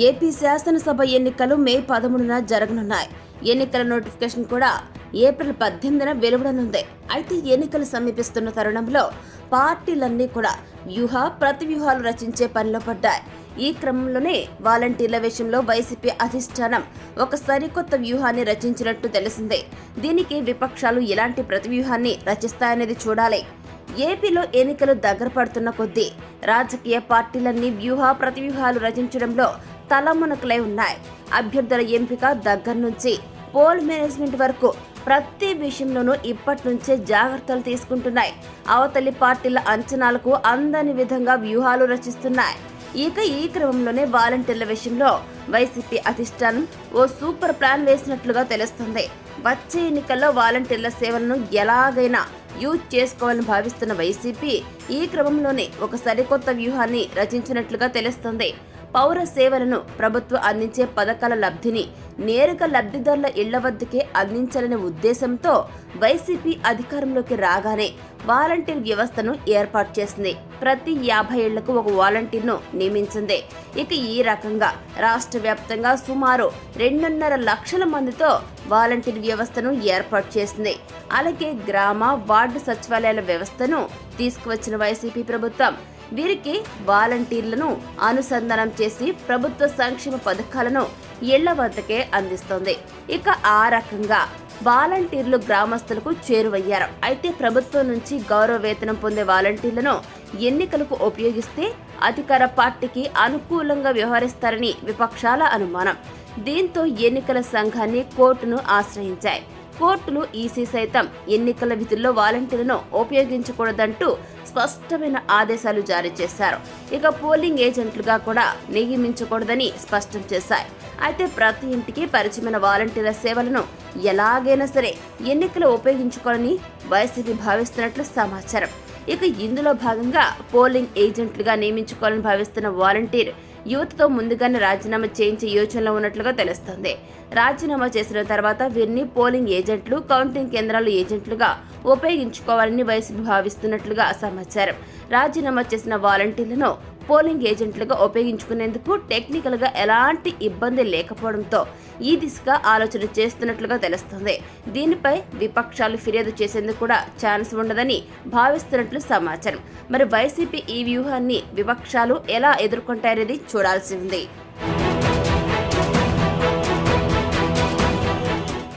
AP శాసనసభ ఎన్నికలు మే 13న జరగనున్నాయి. ఎన్నికల నోటిఫికేషన్ కూడా ఏప్రిల్ 18న వెలువడనుంది. అయితే ఎన్నికలు సమీపిస్తున్న తరుణంలో పార్టీలన్నీ కూడా ప్రతివ్యూహాలు రచించే పనిలో పడ్డాయి. ఈ క్రమంలోనే వాలంటీర్ల విషయంలో వైసీపీ అధిష్టానం ఒక సరికొత్త వ్యూహాన్ని రచించినట్టు తెలిసిందే. దీనికి విపక్షాలు ఎలాంటి ప్రతివ్యూహాన్ని రచిస్తాయనేది చూడాలి. ఏపీలో ఎన్నికలు దగ్గర పడుతున్న కొద్దీ రాజకీయ పార్టీలన్నీ ప్రతివ్యూహాలు రచించడంలో తలమునకలై ఉన్నాయి. అభ్యర్థుల ఎంపిక దగ్గర నుంచి పోల్ మేనేజ్మెంట్ వరకు ప్రతి విషయంలోనూ ఇప్పటి నుంచే జాగ్రత్తలు తీసుకుంటున్నాయి. అవతలి పార్టీల అంచనాలకు అందని విధంగా వ్యూహాలు రచిస్తున్నాయి. ఇక ఈ క్రమంలోనే వాలంటీర్ల విషయంలో వైసీపీ అధిష్టానం ఓ సూపర్ ప్లాన్ వేసినట్లుగా తెలుస్తుంది. వచ్చే ఎన్నికల్లో వాలంటీర్ల సేవలను ఎలాగైనా యూజ్ చేసుకోవాలని భావిస్తున్న వైసీపీ ఈ క్రమంలోనే ఒక సరికొత్త వ్యూహాన్ని రచించినట్లుగా తెలుస్తుంది. పౌర సేవలను ప్రభుత్వం అందించే పథకాల లబ్ధిని నేరుగా లబ్ధిదారుల ఇళ్ల వద్దకే అందించాలనే ఉద్దేశంతో వైసీపీ అధికారంలోకి రాగానే వాలంటీర్ వ్యవస్థను ఏర్పాటు చేసింది. ప్రతి 50 ఏళ్లకు ఒక వాలంటీర్ను నియమించింది. ఇక ఈ రకంగా రాష్ట్ర వ్యాప్తంగా సుమారు 2.5 లక్షల మందితో వాలంటీర్ వ్యవస్థను ఏర్పాటు చేసింది. అలాగే గ్రామ వార్డు సచివాలయాల వ్యవస్థను తీసుకువచ్చిన వైసీపీ ప్రభుత్వం వీరికి వాలంటీర్లను అనుసంధానం చేసి ప్రభుత్వ సంక్షేమ పథకాలను ఇళ్ల వద్దకే అందిస్తోంది. ఇక ఆ రకంగా వాలంటీర్లు గ్రామస్తులకు చేరువయ్యారు. అయితే ప్రభుత్వం నుంచి గౌరవ వేతనం పొందే వాలంటీర్లను ఎన్నికలకు ఉపయోగిస్తే అధికార పార్టీకి అనుకూలంగా వ్యవహరిస్తారని విపక్షాల అనుమానం. దీంతో ఎన్నికల సంఘాన్ని కోర్టును ఆశ్రయించాయి. కోర్టులు ఈసీ సైతం ఎన్నికల విధుల్లో వాలంటీర్లను ఉపయోగించకూడదంటూ స్పష్టమైన ఆదేశాలు జారీ చేశారు. ఇక పోలింగ్ ఏజెంట్లుగా కూడా నియమించకూడదని స్పష్టం చేశాయి. అయితే ప్రతి ఇంటికి పరిచయమైన వాలంటీర్ల సేవలను ఎలాగైనా సరే ఎన్నికలు ఉపయోగించుకోవాలని వైసీపీ భావిస్తున్నట్లు సమాచారం. ఇక ఇందులో భాగంగా పోలింగ్ ఏజెంట్లుగా నియమించుకోవాలని భావిస్తున్న వాలంటీర్ యువతతో ముందుగానే రాజీనామా చేయించే యోచనలో ఉన్నట్లుగా తెలుస్తోంది. రాజీనామా చేసిన తర్వాత వీరిని పోలింగ్ ఏజెంట్లు, కౌంటింగ్ కేంద్రాల ఏజెంట్లుగా ఉపయోగించుకోవాలని వైసీపీ భావిస్తున్నట్లుగా సమాచారం. రాజీనామా చేసిన వాలంటీర్లను పోలింగ్ ఏజెంట్లుగా ఉపయోగించుకునేందుకు టెక్నికల్ గా ఎలాంటి ఇబ్బంది లేకపోవడంతో ఈ దిశగా ఆలోచన చేస్తున్నట్లుగా తెలుస్తుంది. దీనిపై విపక్షాలు ఫిర్యాదు చేసేందుకు కూడా ఛాన్స్ ఉండదని భావిస్తున్నట్లు సమాచారం. మరి వైసీపీ ఈ వ్యూహాన్ని విపక్షాలు ఎలా ఎదుర్కొంటారనేది చూడాల్సి ఉంది.